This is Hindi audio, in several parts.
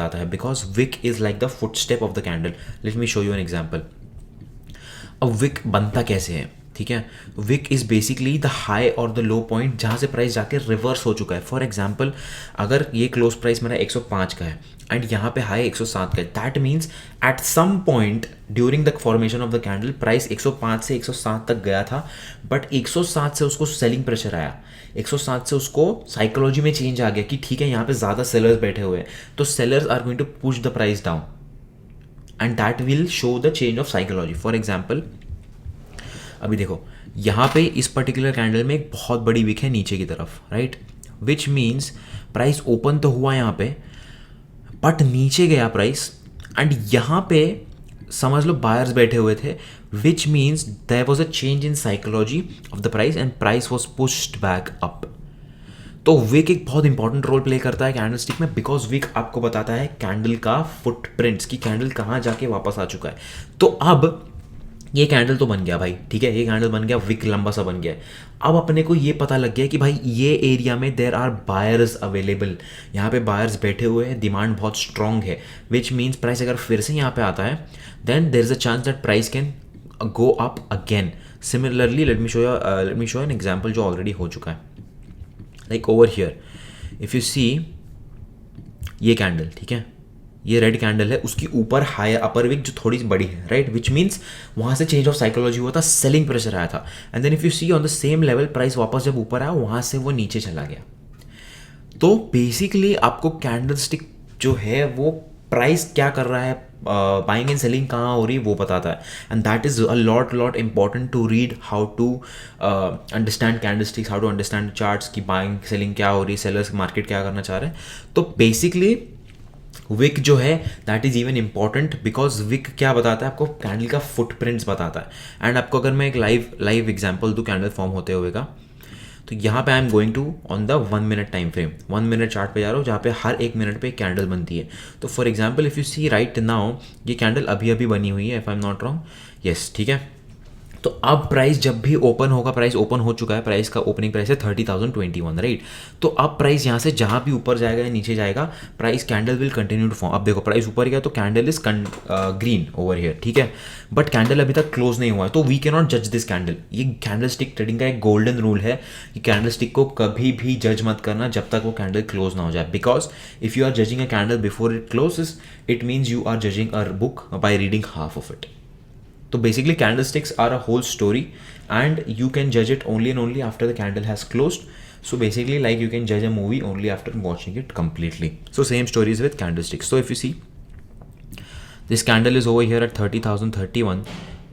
आता है, because wick is like the foot step of the candle. Let me show you an example. अब विक बनता कैसे है, ठीक है. Wick is basically the high और द लो पॉइंट जहाँ से प्राइस जाके रिवर्स हो चुका है. फॉर एग्जाम्पल, अगर ये क्लोज प्राइस मेरा 105 का है एंड यहाँ पे हाई 107 का है, that means at some point during the formation of the candle price 105 से 107 तक गया था, बट 107 से उसको सेलिंग प्रेशर आया. 107 से उसको साइकोलॉजी में चेंज आ गया कि ठीक है यहाँ पे ज़्यादा सेलर्स बैठे हुए हैं, तो sellers are going to push the price down and that will show the change of psychology. For example, अभी देखो यहाँ पे इस पर्टिकुलर कैंडल में एक बहुत बड़ी विक है नीचे की तरफ, right, which means price open तो हुआ यहाँ पे बट नीचे गया प्राइस एंड यहाँ पे समझ लो बायर्स बैठे हुए थे, which means there was a change in psychology of the price and price was pushed back up. तो विक एक बहुत इंपॉर्टेंट रोल प्ले करता है कैंडल स्टिक में, बिकॉज विक आपको बताता है कैंडल का फुटप्रिंट्स की कैंडल कहाँ जाके वापस आ चुका है. तो अब ये कैंडल तो बन गया भाई, ठीक है, ये कैंडल बन गया, विक लंबा सा बन गया है. अब अपने को ये पता लग गया कि भाई ये एरिया में देर आर बायर्स अवेलेबल, यहाँ पे बायर्स बैठे हुए हैं, डिमांड बहुत स्ट्रॉन्ग है, विच मीन्स प्राइस अगर फिर से यहाँ पे आता है then there is a chance that price can go up again. Similarly let me show an example जो ऑलरेडी हो चुका है. Like over here if you see ये कैंडल, ठीक है, ये रेड कैंडल है, उसकी ऊपर हाई अपर विक जो थोड़ी सी बड़ी है, राइट, विच मीन्स वहाँ से चेंज ऑफ साइकोलॉजी हुआ था, सेलिंग प्रेशर आया था, and then if you see on the same level price वापस जब ऊपर आया वहाँ से वो नीचे चला गया. तो बेसिकली आपको कैंडल स्टिक जो है वो प्राइस क्या कर रहा है, बाइंग एंड सेलिंग कहाँ हो रही है वो बताता है. And that is a lot important to read how to understand candle sticks, how to understand charts की बाइंग सेलिंग क्या हो रही है, सेलर्स मार्केट क्या करना चाह रहे हैं. तो बेसिकली विक जो है that is even important, because wick क्या बताता है आपको, कैंडल का फुटप्रिंट्स बताता है. एंड आपको अगर मैं एक लाइव एग्जांपल दूँ कैंडल फॉर्म होते हुए का, तो यहाँ पे I am going to on the 1 minute time frame, 1 minute chart पे जा रहा हूँ जहाँ पे हर 1 मिनट पे एक कैंडल बनती है. तो for example if you see right now ये कैंडल अभी अभी बनी हुई है, if I am not wrong, yes, ठीक है. तो अब प्राइस जब भी ओपन होगा, प्राइस ओपन हो चुका है, प्राइस का ओपनिंग प्राइस है 30,021, राइट. तो अब प्राइस यहाँ से जहाँ भी ऊपर जाएगा या नीचे जाएगा, price candle will continue to form. अब देखो प्राइस ऊपर गया तो candle is green over here, ठीक है, बट कैंडल अभी तक क्लोज नहीं हुआ है, तो वी कैन नॉट जज दिस कैंडल. ये कैंडल स्टिक ट्रेडिंग का एक गोल्डन रूल है कि कैंडल स्टिक को कभी भी जज मत करना जब तक वो कैंडल क्लोज ना हो जाए, because if you are judging a candle before it closes it means you are judging a book by reading half of it. So basically candlesticks are a whole story and you can judge it only and only after the candle has closed. So basically like you can judge a movie only after watching it completely. So same stories with candlesticks. So if you see this candle is over here at 30,031,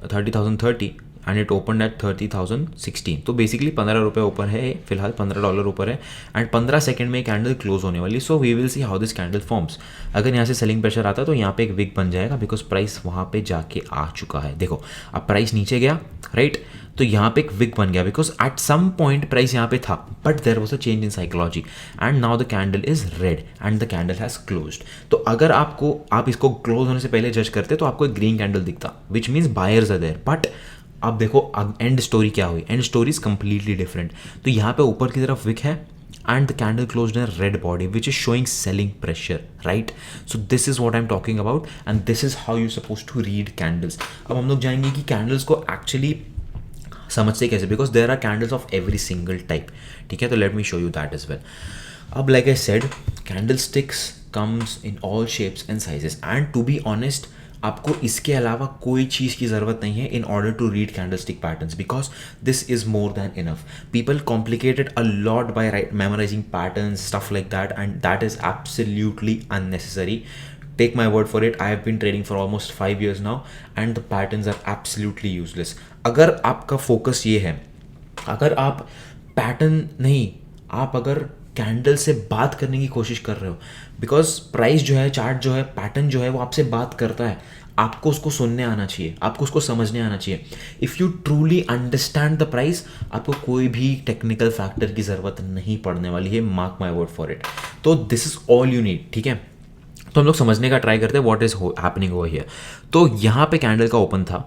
30,030 and it open at 30,016. तो बेसिकली 15 रुपये ऊपर है, फिलहाल $15 ऊपर है एंड 15 सेकंड में कैंडल क्लोज होने वाली. So we will see how this candle forms. अगर यहाँ से सेलिंग प्रेशर आता है तो यहाँ पे एक विक बन जाएगा, बिकॉज प्राइस वहाँ पे जाके आ चुका है. देखो अब प्राइस नीचे गया, राइट, तो यहाँ पे एक विक बन गया, because at some point price यहाँ पे था but there was a change in psychology and now the candle is red and the candle has closed. तो अगर आप इसको क्लोज होने से पहले जज करते तो आपको एक ग्रीन कैंडल दिखता, which means buyers are there. But अब देखो एंड स्टोरी क्या हुई, end story is completely different. तो यहाँ पे ऊपर की तरफ विक है and the candle closed in a red body which is showing selling pressure, right? So this is what I'm talking about and this is how you're supposed to read candles. अब हम लोग जानेंगे कि candles को actually समझते कैसे, because there are candles of every single type, ठीक है. तो let me show you that as well. अब like I said, candlesticks comes in all shapes and sizes and to be honest आपको इसके अलावा कोई चीज़ की ज़रूरत नहीं है in order to read candlestick patterns, because this is more than enough. People complicated a lot by memorizing patterns, stuff like that, and that is absolutely unnecessary. Take my word for it, I have been trading for almost 5 years now and the patterns are absolutely useless. अगर आपका फोकस ये है, अगर आप पैटर्न नहीं, आप अगर कैंडल से बात करने की कोशिश कर रहे हो, बिकॉज प्राइस जो है, चार्ट जो है, पैटर्न जो है वो आपसे बात करता है, आपको उसको सुनने आना चाहिए, आपको उसको समझने आना चाहिए. If you truly understand the price, आपको कोई भी टेक्निकल फैक्टर की ज़रूरत नहीं पड़ने वाली है, mark my word for it. तो this is all you need, ठीक है. तो हम लोग समझने का ट्राई करते हैं what is happening over here. तो यहाँ पे कैंडल का ओपन था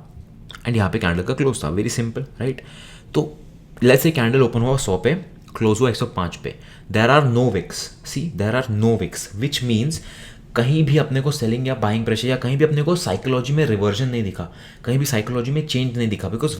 एंड यहाँ पे कैंडल का क्लोज था, वेरी सिंपल, राइट. तो लेट्स से कैंडल ओपन हुआ 100 पे, क्लोज हुआ 105 पे. There are no wicks, see there are no wicks, which means कहीं भी अपने को सेलिंग या बाइंग प्रेशर या कहीं भी अपने को साइकोलॉजी में रिवर्जन नहीं दिखा, कहीं भी साइकोलॉजी में चेंज नहीं दिखा, बिकॉज